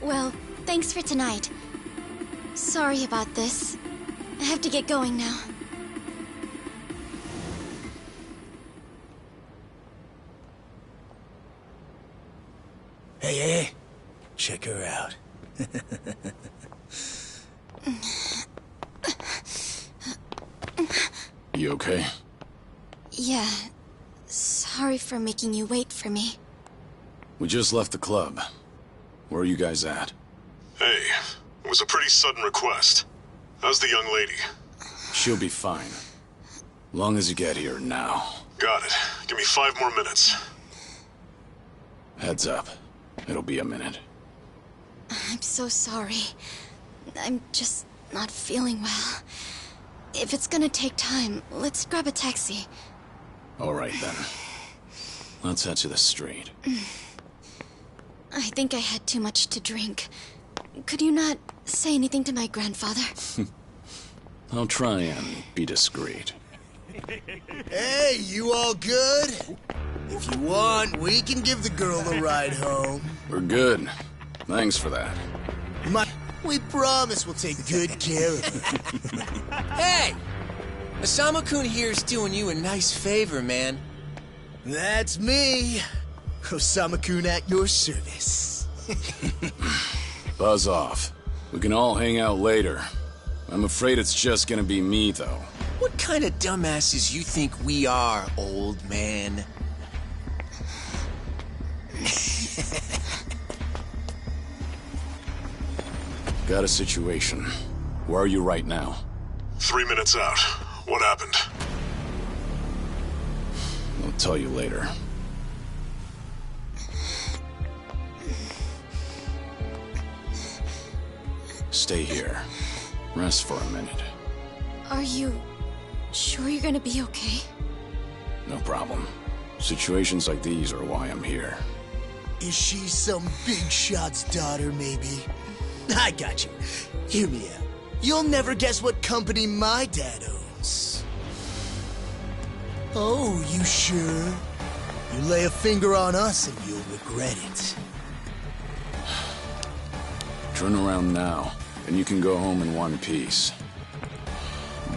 Well, thanks for tonight. Sorry about this. I have to get going now. Hey, check her out. You okay? Yeah. Sorry for making you wait for me. We just left the club. Where are you guys at? Hey, it was a pretty sudden request. How's the young lady? She'll be fine. Long as you get here now. Got it. Give me 5 more minutes. Heads up. It'll be a minute. I'm so sorry. I'm just not feeling well. If it's gonna take time, let's grab a taxi. All right, then. Let's head to the street. I think I had too much to drink. Could you not say anything to my grandfather? I'll try and be discreet. Hey, you all good? If you want, we can give the girl a ride home. We're good. Thanks for that. We promise we'll take good care of her. Hey! Osama-kun here's doing you a nice favor, man. That's me. Osama-kun at your service. Buzz off. We can all hang out later. I'm afraid it's just gonna be me, though. What kind of dumbasses you think we are, old man? Got a situation. Where are you right now? 3 minutes out. What happened? I'll tell you later. Stay here. Rest for a minute. Are you sure you're gonna be okay? No problem. Situations like these are why I'm here. Is she some big shot's daughter, maybe? I got you. Hear me out. You'll never guess what company my dad owns. Oh, you sure? You lay a finger on us and you'll regret it. Turn around now, and you can go home in one piece.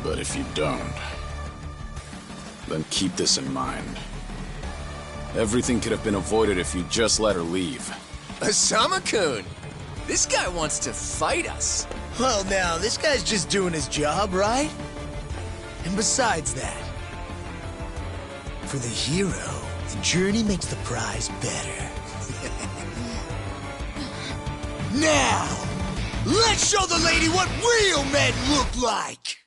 But if you don't, then keep this in mind. Everything could have been avoided if you just let her leave. Osama-kun! This guy wants to fight us. Well, now, this guy's just doing his job, right? And besides that, for the hero, the journey makes the prize better. Now, let's show the lady what real men look like!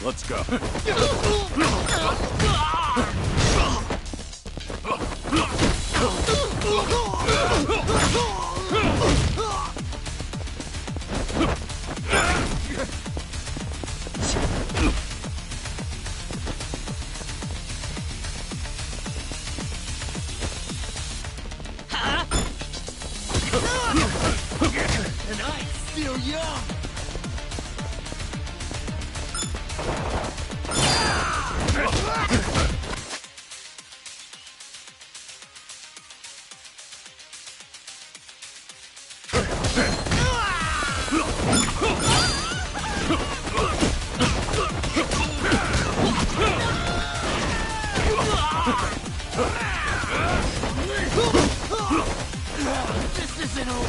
Let's go. And I'm still young! This isn't over.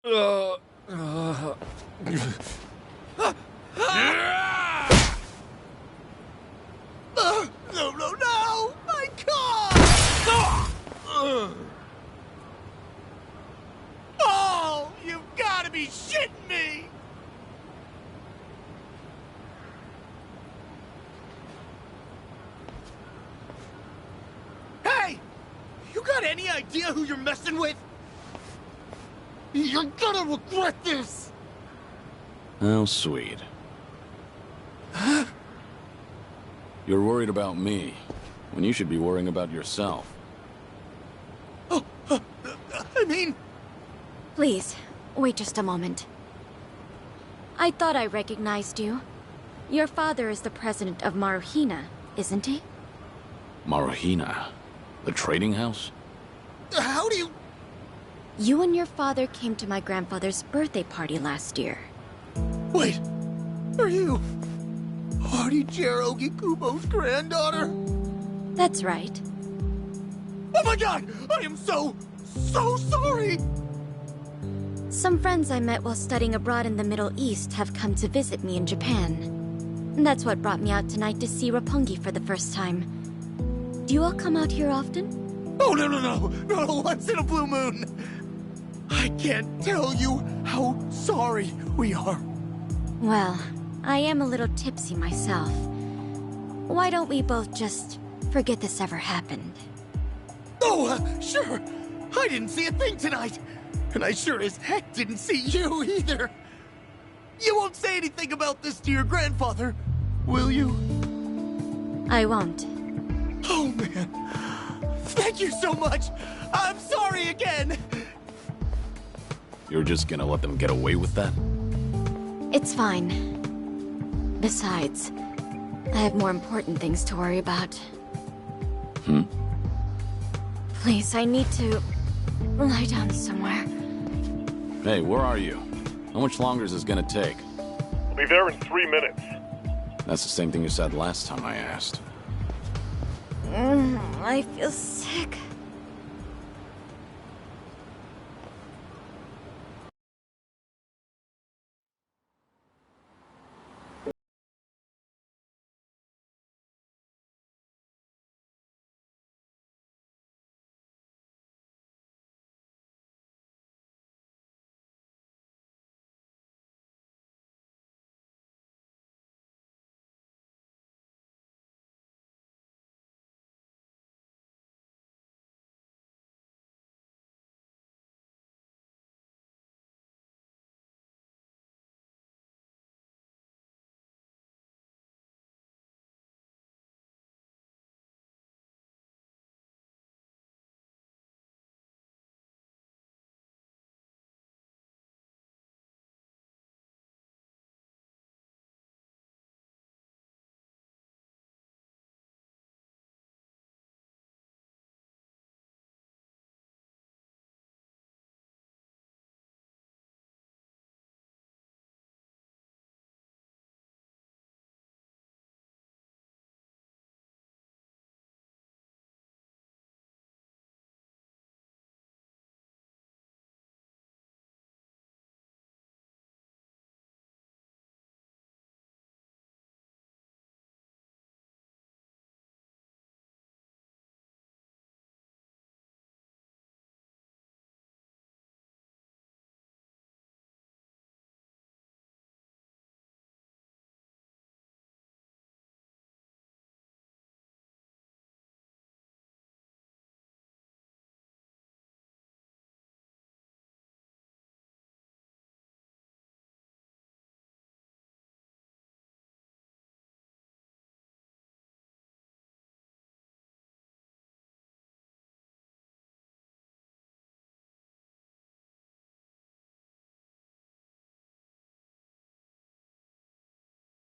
No! My car! Oh, you've got to be shitting me! any idea who you're messing with? You're gonna regret this! How sweet. You're worried about me, when you should be worrying about yourself. I mean... Please, wait just a moment. I thought I recognized you. Your father is the president of Maruhina, isn't he? Maruhina? The trading house? How do you... You and your father came to my grandfather's birthday party last year. Wait, are you... Hardy-Jero Gikubo's granddaughter? That's right. Oh my god! I am so sorry! Some friends I met while studying abroad in the Middle East have come to visit me in Japan. And that's what brought me out tonight to see Roppongi for the first time. Do you all come out here often? Oh, no, once in a blue moon! I can't tell you how sorry we are. Well, I am a little tipsy myself. Why don't we both just forget this ever happened? Oh, sure. I didn't see a thing tonight. And I sure as heck didn't see you either. You won't say anything about this to your grandfather, will you? I won't. Oh, man. Thank you so much. I'm sorry again. You're just gonna let them get away with that? It's fine. Besides, I have more important things to worry about. Please, I need to lie down somewhere. Hey, where are you? How much longer is this gonna take? We'll be there in 3 minutes. That's the same thing you said last time I asked. I feel sick.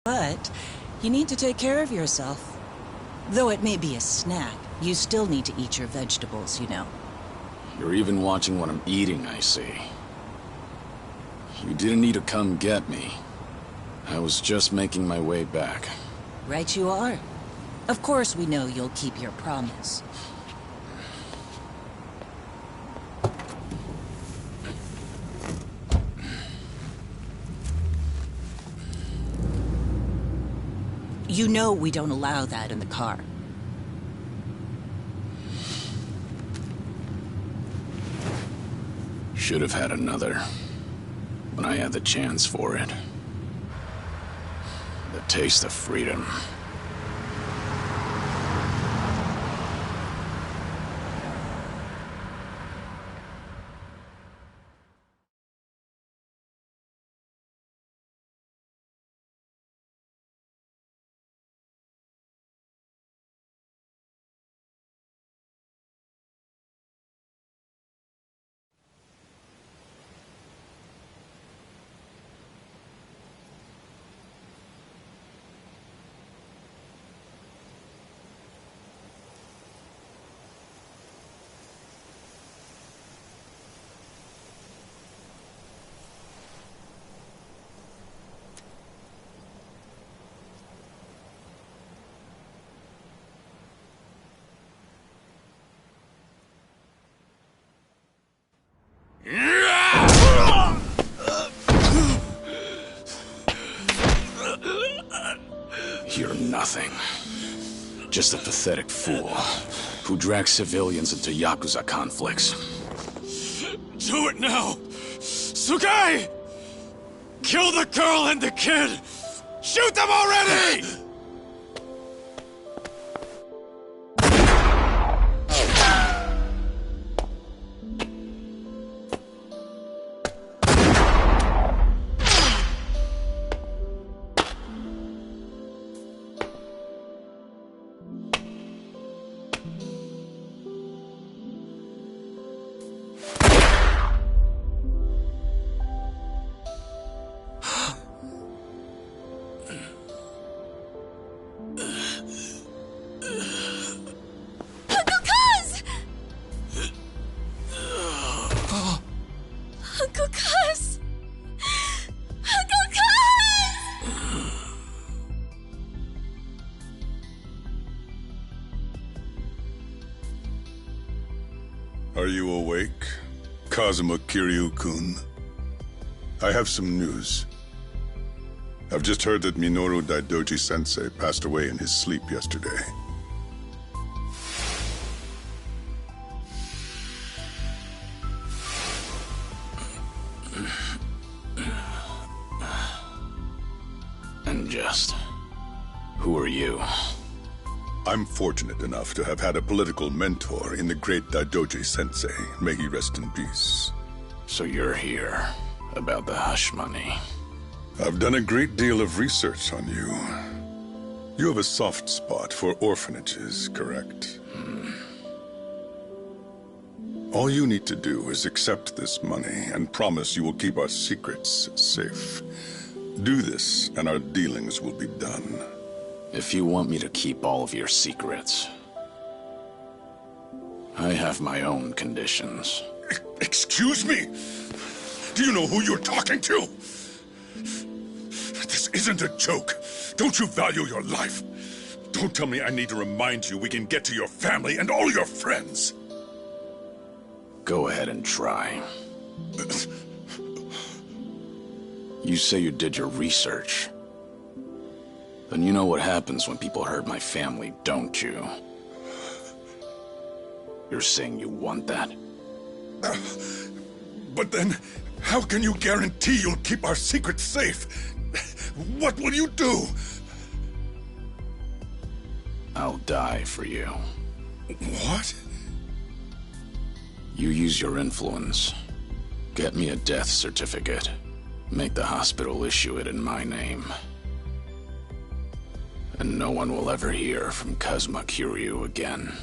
But you need to take care of yourself. Though it may be a snack, you still need to eat your vegetables, you know. You're even watching what I'm eating, I see. You didn't need to come get me. I was just making my way back. Right you are. Of course we know you'll keep your promise. You know we don't allow that in the car. Should have had another. When I had the chance for it. The taste of freedom. You're nothing. Just a pathetic fool who drags civilians into Yakuza conflicts. Do it now! Sugai! Kill the girl and the kid! Shoot them already! Are you awake, Kazuma Kiryu-kun? I have some news. I've just heard that Minoru Daidoji-sensei passed away in his sleep yesterday. And just... who are you? I'm fortunate enough to have had a political mentor in the great Daidoji-sensei. May he rest in peace. So you're here about the hush money. I've done a great deal of research on you. You have a soft spot for orphanages, correct? All you need to do is accept this money and promise you will keep our secrets safe. Do this, and our dealings will be done. If you want me to keep all of your secrets, I have my own conditions. Excuse me? Do you know who you're talking to? This isn't a joke. Don't you value your life? Don't tell me I need to remind you we can get to your family and all your friends. Go ahead and try. You say you did your research. Then you know what happens when people hurt my family, don't you? You're saying you want that? But then, how can you guarantee you'll keep our secrets safe? What will you do? I'll die for you. What? You use your influence. Get me a death certificate. Make the hospital issue it in my name. And no one will ever hear from Kazuma Kiryu again.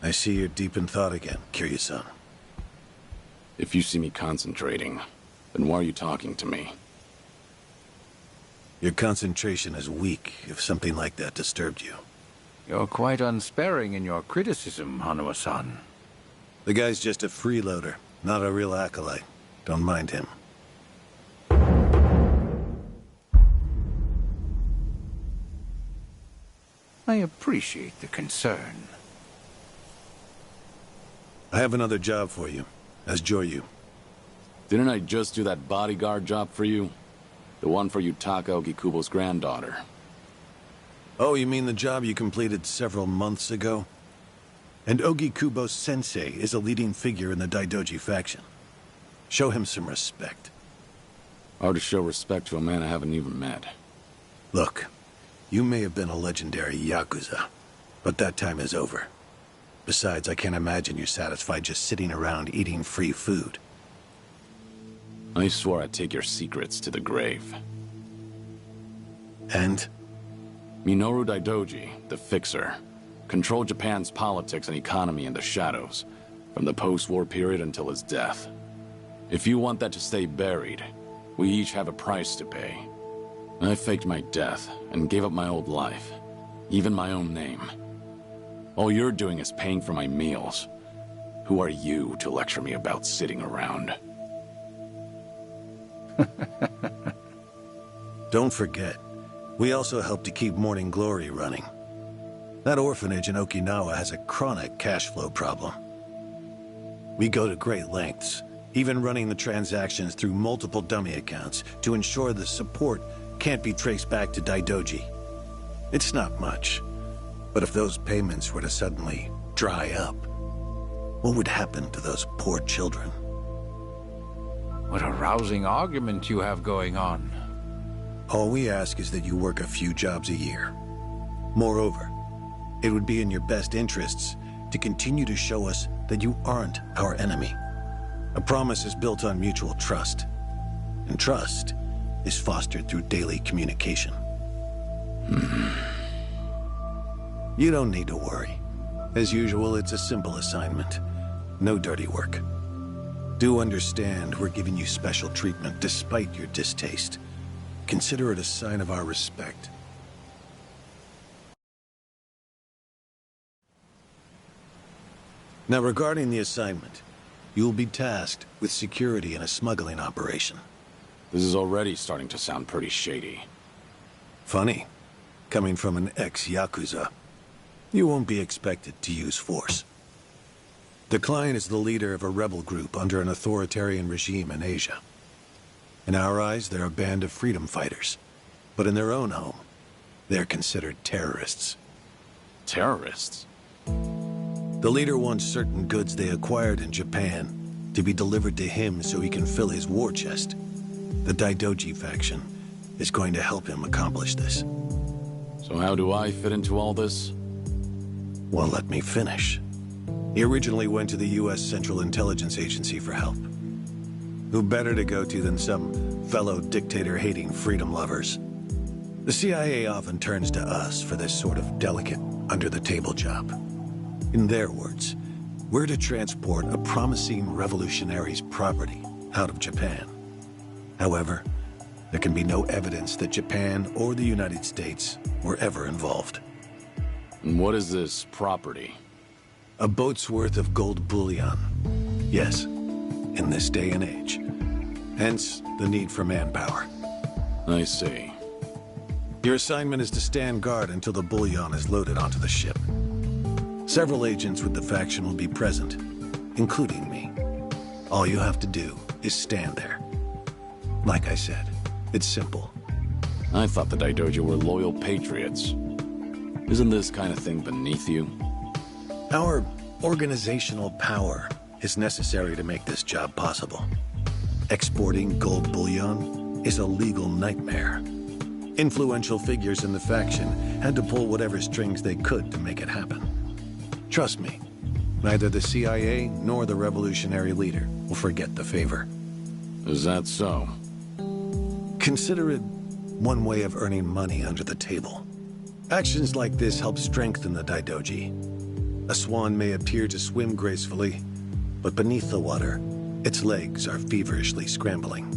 I see you're deep in thought again, Kiryu-san. If you see me concentrating, then why are you talking to me? Your concentration is weak if something like that disturbed you. You're quite unsparing in your criticism, Hanuma-san. The guy's just a freeloader, not a real acolyte. Don't mind him. I appreciate the concern. I have another job for you, as Joryu. Didn't I just do that bodyguard job for you? The one for Yutaka Ogikubo's granddaughter. Oh, you mean the job you completed several months ago? And Ogikubo Sensei is a leading figure in the Daidoji faction. Show him some respect. Hard to show respect to a man I haven't even met. Look, you may have been a legendary Yakuza, but that time is over. Besides, I can't imagine you're satisfied just sitting around eating free food. I swore I'd take your secrets to the grave. And? Minoru Daidoji, the Fixer, controlled Japan's politics and economy in the shadows, from the post-war period until his death. If you want that to stay buried, we each have a price to pay. I faked my death and gave up my old life, even my own name. All you're doing is paying for my meals. Who are you to lecture me about sitting around? Don't forget, we also help to keep Morning Glory running. That orphanage in Okinawa has a chronic cash flow problem. We go to great lengths, even running the transactions through multiple dummy accounts to ensure the support can't be traced back to Daidoji. It's not much, but if those payments were to suddenly dry up, what would happen to those poor children? What a rousing argument you have going on. All we ask is that you work a few jobs a year. Moreover, it would be in your best interests to continue to show us that you aren't our enemy. A promise is built on mutual trust, and trust is fostered through daily communication. You don't need to worry. As usual, it's a simple assignment. No dirty work. Do understand we're giving you special treatment despite your distaste. Consider it a sign of our respect. Now, regarding the assignment, you'll be tasked with security in a smuggling operation. This is already starting to sound pretty shady. Funny, coming from an ex-Yakuza. You won't be expected to use force. The client is the leader of a rebel group under an authoritarian regime in Asia. In our eyes, they're a band of freedom fighters. But in their own home, they're considered terrorists. Terrorists? The leader wants certain goods they acquired in Japan to be delivered to him so he can fill his war chest. The Daidoji faction is going to help him accomplish this. So how do I fit into all this? Well, let me finish. He originally went to the U.S. Central Intelligence Agency for help. Who better to go to than some fellow dictator-hating freedom lovers? The CIA often turns to us for this sort of delicate, under-the-table job. In their words, we're to transport a promising revolutionary's property out of Japan. However, there can be no evidence that Japan or the United States were ever involved. And what is this property? A boat's worth of gold bullion. Yes, in this day and age. Hence, the need for manpower. I see. Your assignment is to stand guard until the bullion is loaded onto the ship. Several agents with the faction will be present, including me. All you have to do is stand there. Like I said, it's simple. I thought the Daidoji were loyal patriots. Isn't this kind of thing beneath you? Our organizational power is necessary to make this job possible. Exporting gold bullion is a legal nightmare. Influential figures in the faction had to pull whatever strings they could to make it happen. Trust me, neither the CIA nor the revolutionary leader will forget the favor. Is that so? Consider it one way of earning money under the table. Actions like this help strengthen the Daidoji. A swan may appear to swim gracefully, but beneath the water, its legs are feverishly scrambling.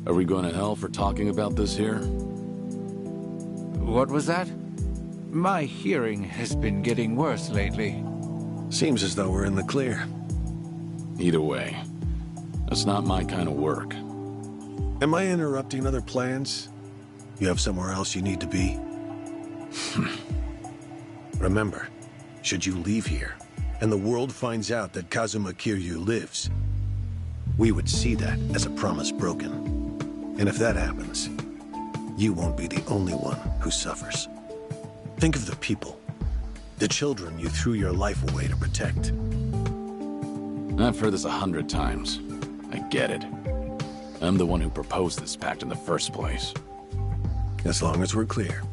Are we going to hell for talking about this here? What was that? My hearing has been getting worse lately. Seems as though we're in the clear. Either way, that's not my kind of work. Am I interrupting other plans? You have somewhere else you need to be? Remember, should you leave here, and the world finds out that Kazuma Kiryu lives, we would see that as a promise broken. And if that happens, you won't be the only one who suffers. Think of the people, the children you threw your life away to protect. I've heard this 100 times. I get it. I'm the one who proposed this pact in the first place. As long as we're clear.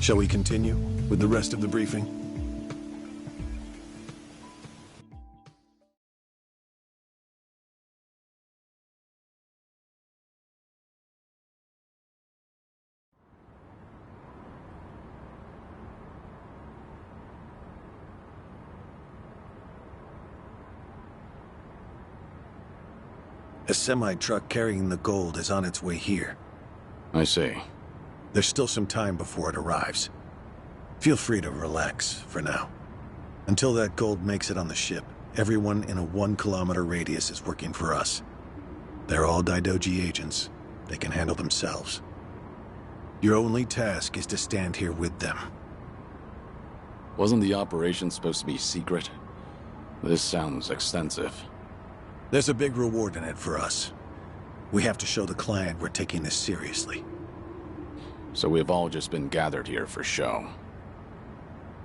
Shall we continue with the rest of the briefing? A semi-truck carrying the gold is on its way here. I see. There's still some time before it arrives. Feel free to relax for now. Until that gold makes it on the ship, everyone in a 1-kilometer radius is working for us. They're all Daidoji agents. They can handle themselves. Your only task is to stand here with them. Wasn't the operation supposed to be secret? This sounds extensive. There's a big reward in it for us. We have to show the client we're taking this seriously. So we've all just been gathered here for show.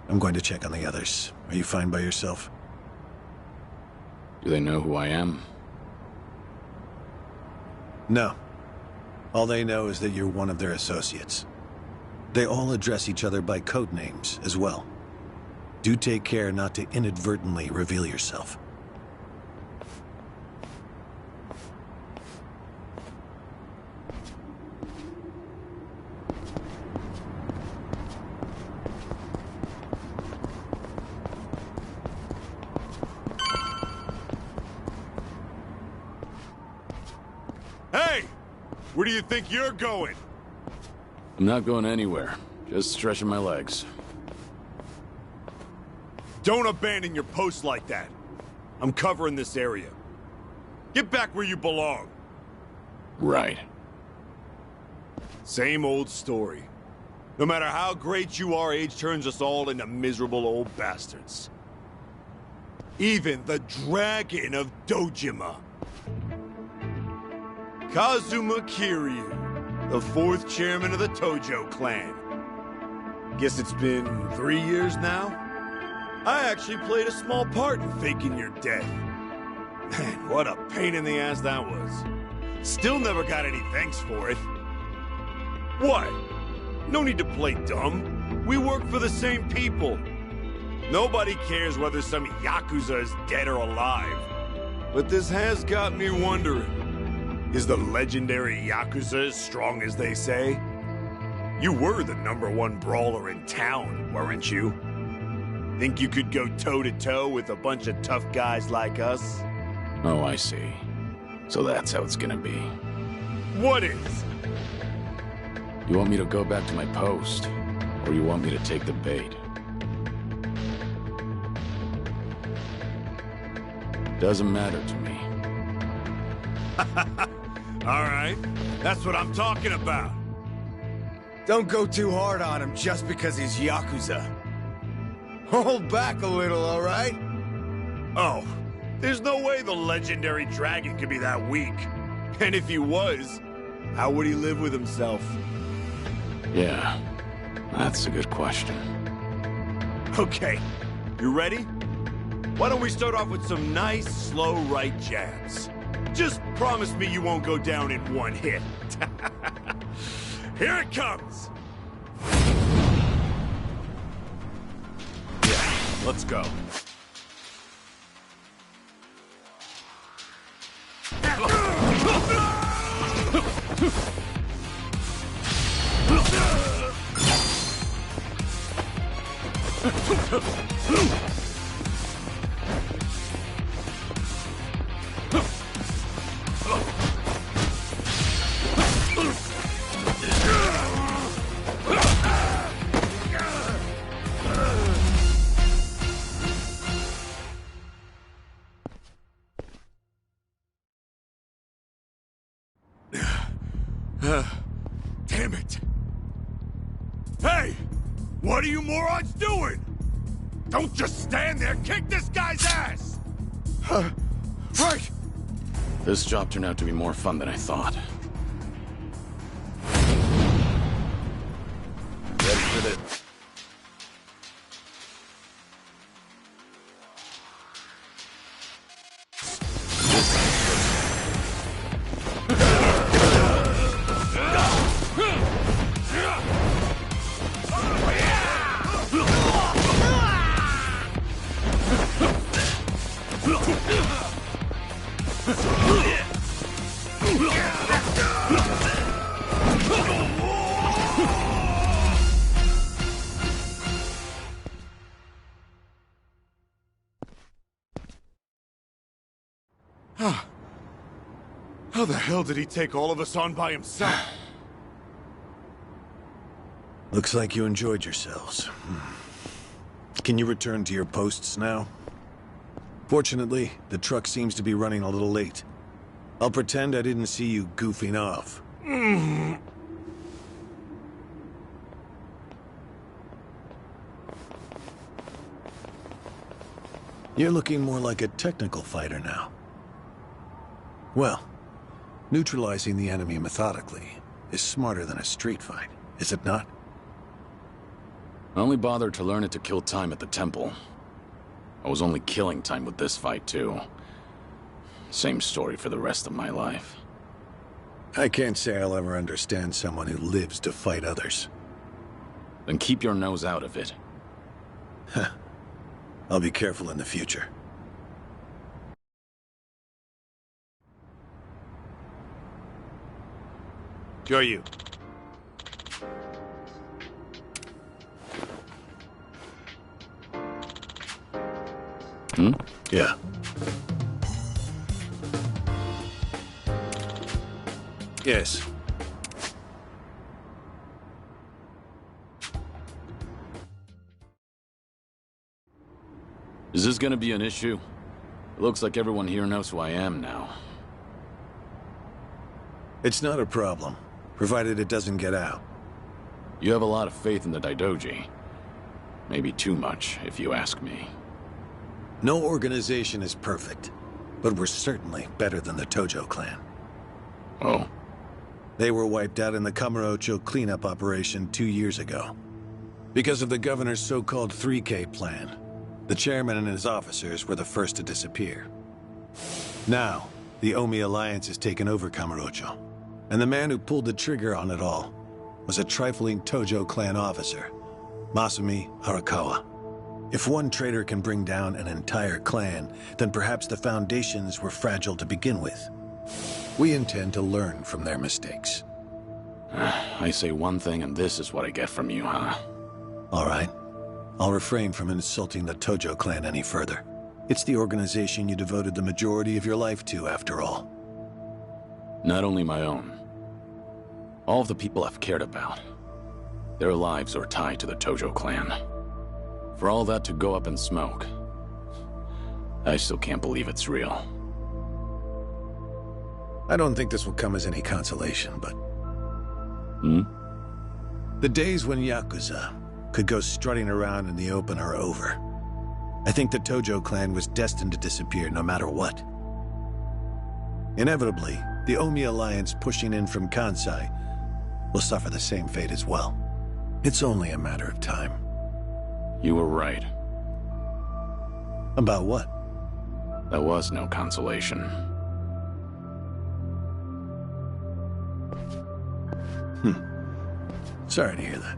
I'm going to check on the others. Are you fine by yourself? Do they know who I am? No. All they know is that you're one of their associates. They all address each other by code names as well. Do take care not to inadvertently reveal yourself. Hey! Where do you think you're going? I'm not going anywhere. Just stretching my legs. Don't abandon your post like that. I'm covering this area. Get back where you belong. Right. Same old story. No matter how great you are, age turns us all into miserable old bastards. Even the Dragon of Dojima. Kazuma Kiryu, the 4th chairman of the Tojo clan. Guess it's been 3 years now? I actually played a small part in faking your death. Man, what a pain in the ass that was. Still never got any thanks for it. What? No need to play dumb. We work for the same people. Nobody cares whether some Yakuza is dead or alive. But this has got me wondering. Is the legendary Yakuza as strong as they say? You were the #1 brawler in town, weren't you? Think you could go toe-to-toe with a bunch of tough guys like us? Oh, I see. So that's how it's gonna be. What is? You want me to go back to my post? Or you want me to take the bait? Doesn't matter to me. All right, that's what I'm talking about. Don't go too hard on him just because he's Yakuza. Hold back a little, all right? Oh, there's no way the legendary dragon could be that weak. And if he was, how would he live with himself? Yeah, that's a good question. Okay, you ready? Why don't we start off with some nice, slow right jabs? Just promise me you won't go down in one hit. Here it comes! Yeah, let's go. Damn it! Hey! What are you morons doing? Don't just stand there! Kick this guy's ass! Right! This job turned out to be more fun than I thought. Ready for this? How the hell did he take all of us on by himself? Looks like you enjoyed yourselves. Can you return to your posts now? Fortunately, the truck seems to be running a little late. I'll pretend I didn't see you goofing off. You're looking more like a technical fighter now. Well, neutralizing the enemy methodically is smarter than a street fight, is it not? I only bothered to learn it to kill time at the temple. I was only killing time with this fight, too. Same story for the rest of my life. I can't say I'll ever understand someone who lives to fight others. Then keep your nose out of it. I'll be careful in the future. Kyoryu. Yeah. Yes. Is this gonna be an issue? It looks like everyone here knows who I am now. It's not a problem, provided it doesn't get out. You have a lot of faith in the Daidoji. Maybe too much, if you ask me. No organization is perfect, but we're certainly better than the Tojo clan. Oh? They were wiped out in the Kamurocho cleanup operation 2 years ago. Because of the governor's so-called 3K plan, the chairman and his officers were the first to disappear. Now, the Omi Alliance has taken over Kamurocho, and the man who pulled the trigger on it all was a trifling Tojo clan officer, Masumi Arakawa. If one traitor can bring down an entire clan, then perhaps the foundations were fragile to begin with. We intend to learn from their mistakes. I say one thing and this is what I get from you, huh? All right. I'll refrain from insulting the Tojo clan any further. It's the organization you devoted the majority of your life to, after all. Not only my own. All of the people I've cared about. Their lives are tied to the Tojo clan. For all that to go up in smoke, I still can't believe it's real. I don't think this will come as any consolation, but... The days when Yakuza could go strutting around in the open are over. I think the Tojo clan was destined to disappear no matter what. Inevitably, the Omi Alliance pushing in from Kansai will suffer the same fate as well. It's only a matter of time. You were right. About what? There was no consolation. Sorry to hear that.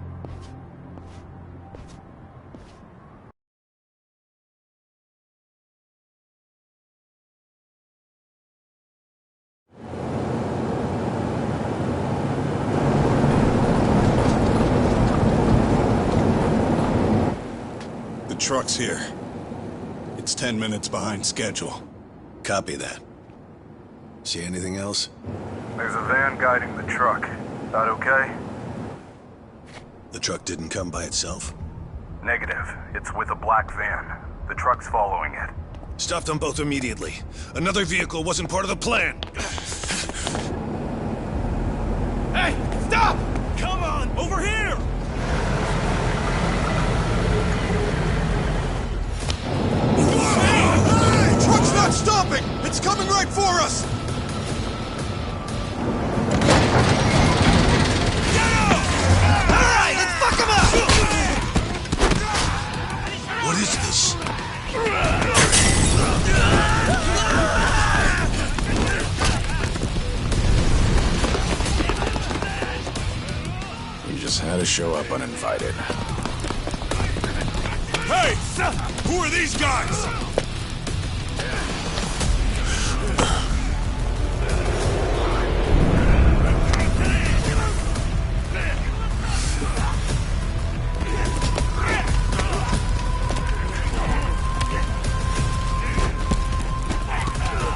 The truck's here. It's 10 minutes behind schedule. Copy that. See anything else? There's a van guiding the truck. That okay? The truck didn't come by itself? Negative. It's with a black van. The truck's following it. Stop them both immediately. Another vehicle wasn't part of the plan. Hey, stop! Come on, over here! Hey! Truck's not stopping! It's coming right for us! What is this? You just had to show up uninvited. Hey! Who are these guys?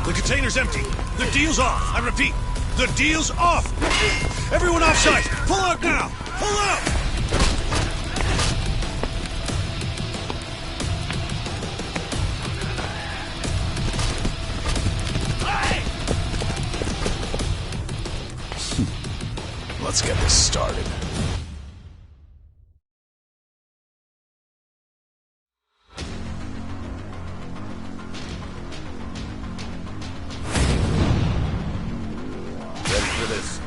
The container's empty. The deal's off. I repeat, the deal's off. Everyone offside. Pull out now. Pull out. started. Ready for this?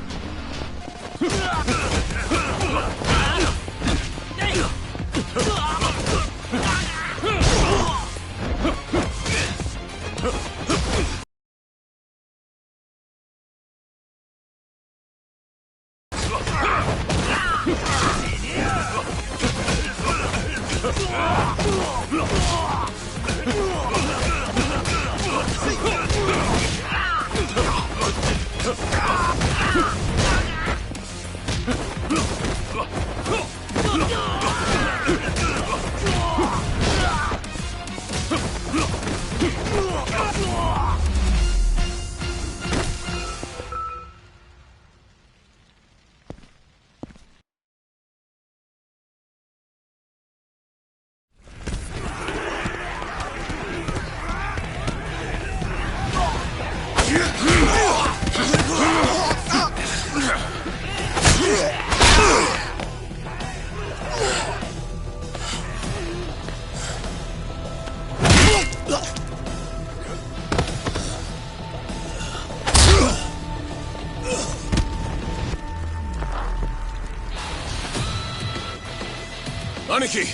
Aniki,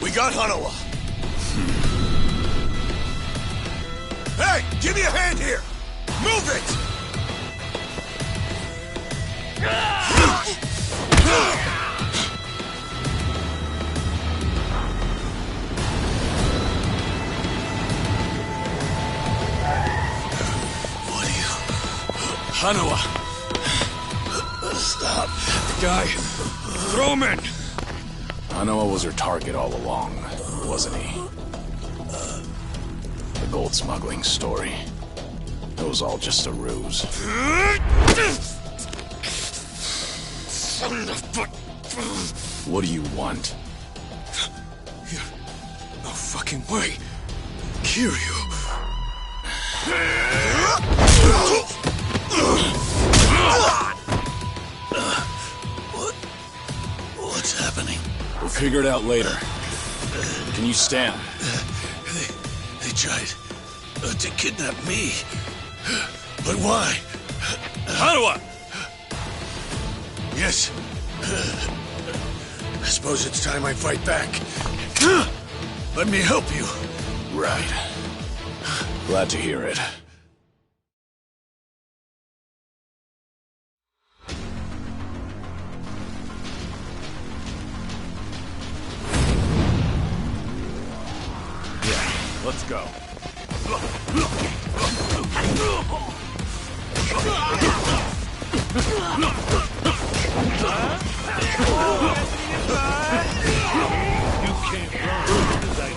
we got Hanawa. Hey, give me a hand here! Move it! What are you... Hanawa! Stop. The guy... Throw him in! Hanawa was her target all along, wasn't he? The gold smuggling story. It was all just a ruse. What do you want? No fucking way. Kiryu. What's happening? We'll figure it out later. Can you stand? They tried to kidnap me. But why? Hanawa! Yes. I suppose it's time I fight back. Let me help you. Right. Glad to hear it. Let's go. You can't run because I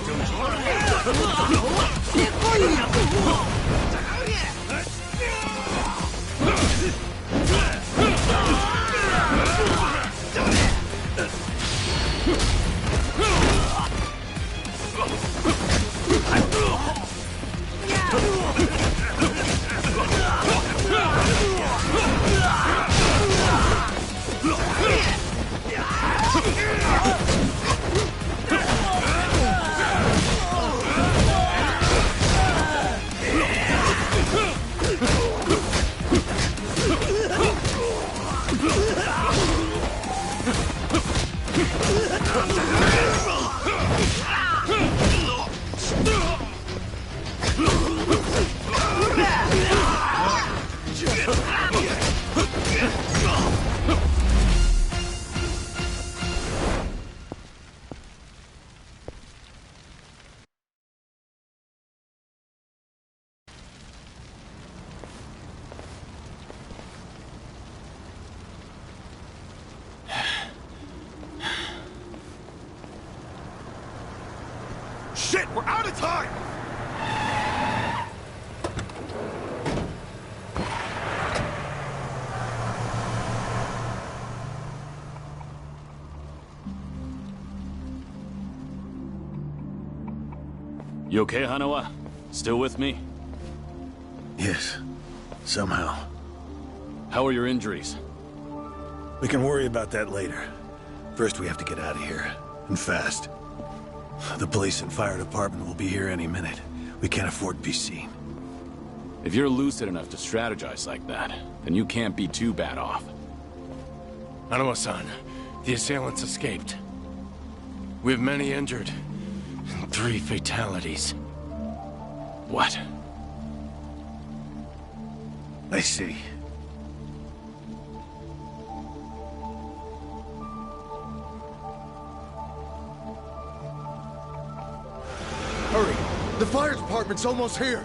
Shit, we're out of time! You okay, Hanawa? Still with me? Yes. Somehow. How are your injuries? We can worry about that later. First, we have to get out of here. And fast. The police and fire department will be here any minute. We can't afford to be seen. If you're lucid enough to strategize like that, then you can't be too bad off. Hanawa-san, the assailants escaped. We have many injured. 3 fatalities. What? I see. Hurry! The fire department's almost here!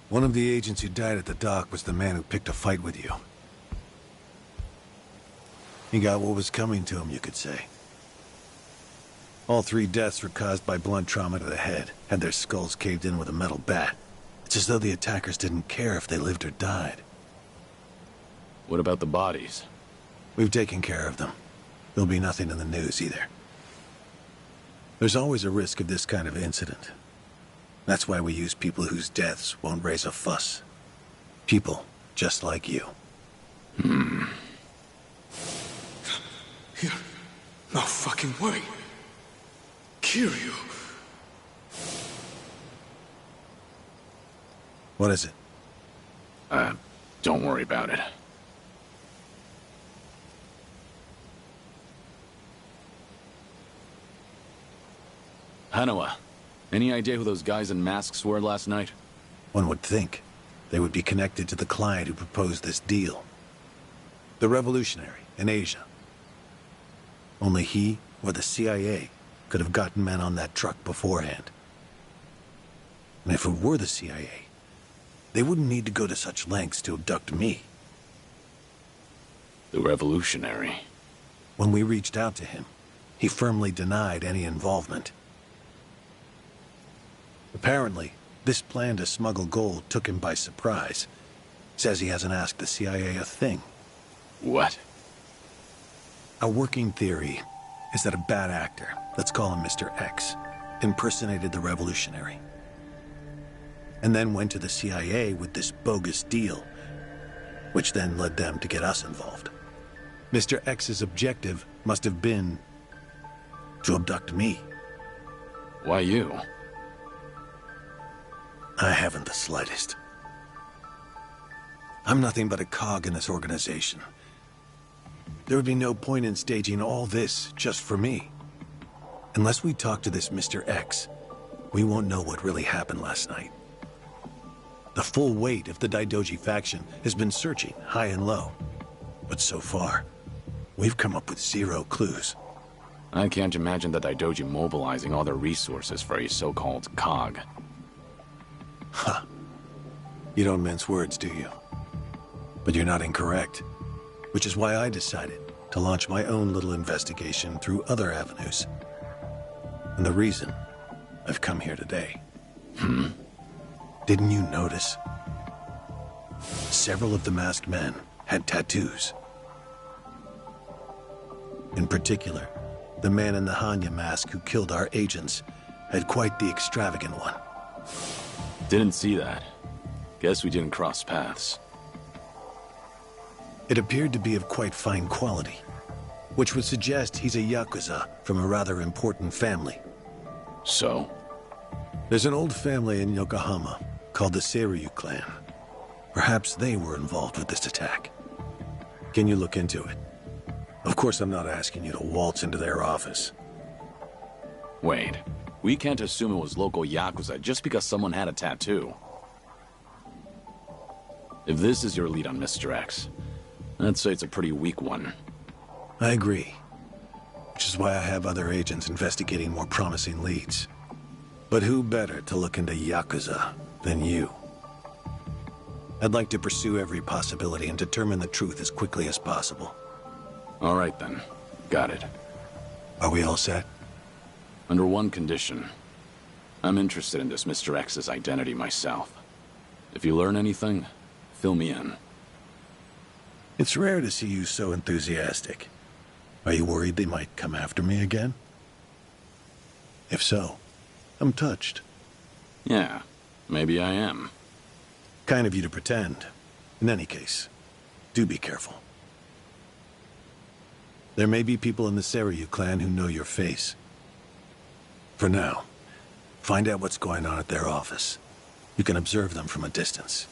One of the agents who died at the dock was the man who picked a fight with you. He got what was coming to him, you could say. All 3 deaths were caused by blunt trauma to the head, had their skulls caved in with a metal bat. It's as though the attackers didn't care if they lived or died. What about the bodies? We've taken care of them. There'll be nothing in the news either. There's always a risk of this kind of incident. That's why we use people whose deaths won't raise a fuss. People just like you. No fucking way. Kiryu. What is it? Don't worry about it. Hanawa, any idea who those guys in masks were last night? One would think they would be connected to the client who proposed this deal. The revolutionary in Asia. Only he or the CIA could have gotten men on that truck beforehand. And if it were the CIA, they wouldn't need to go to such lengths to abduct me. The revolutionary. When we reached out to him, he firmly denied any involvement. Apparently, this plan to smuggle gold took him by surprise. Says he hasn't asked the CIA a thing. What? A working theory is that a bad actor, let's call him Mr. X, impersonated the revolutionary. And then went to the CIA with this bogus deal, which then led them to get us involved. Mr. X's objective must have been to abduct me. Why you? I haven't the slightest. I'm nothing but a cog in this organization. There would be no point in staging all this just for me. Unless we talk to this Mr. X, we won't know what really happened last night. The full weight of the Daidoji faction has been searching high and low. But so far, we've come up with 0 clues. I can't imagine the Daidoji mobilizing all their resources for a so-called cog. Huh. You don't mince words, do you? But you're not incorrect. Which is why I decided to launch my own little investigation through other avenues. And the reason I've come here today. Didn't you notice? Several of the masked men had tattoos. In particular, the man in the Hanya mask who killed our agents had quite the extravagant one. Didn't see that. Guess we didn't cross paths. It appeared to be of quite fine quality, which would suggest he's a Yakuza from a rather important family. So? There's an old family in Yokohama called the Seiryu clan. Perhaps they were involved with this attack. Can you look into it? Of course, I'm not asking you to waltz into their office. Wait. We can't assume it was local Yakuza just because someone had a tattoo. If this is your lead on Mr. X, I'd say it's a pretty weak one. I agree. Which is why I have other agents investigating more promising leads. But who better to look into Yakuza than you? I'd like to pursue every possibility and determine the truth as quickly as possible. All right, then. Got it. Are we all set? Under one condition. I'm interested in this Mr. X's identity myself. If you learn anything, fill me in. It's rare to see you so enthusiastic. Are you worried they might come after me again? If so, I'm touched. Yeah, maybe I am. Kind of you to pretend. In any case, do be careful. There may be people in the Seiryu clan who know your face. For now, find out what's going on at their office. You can observe them from a distance.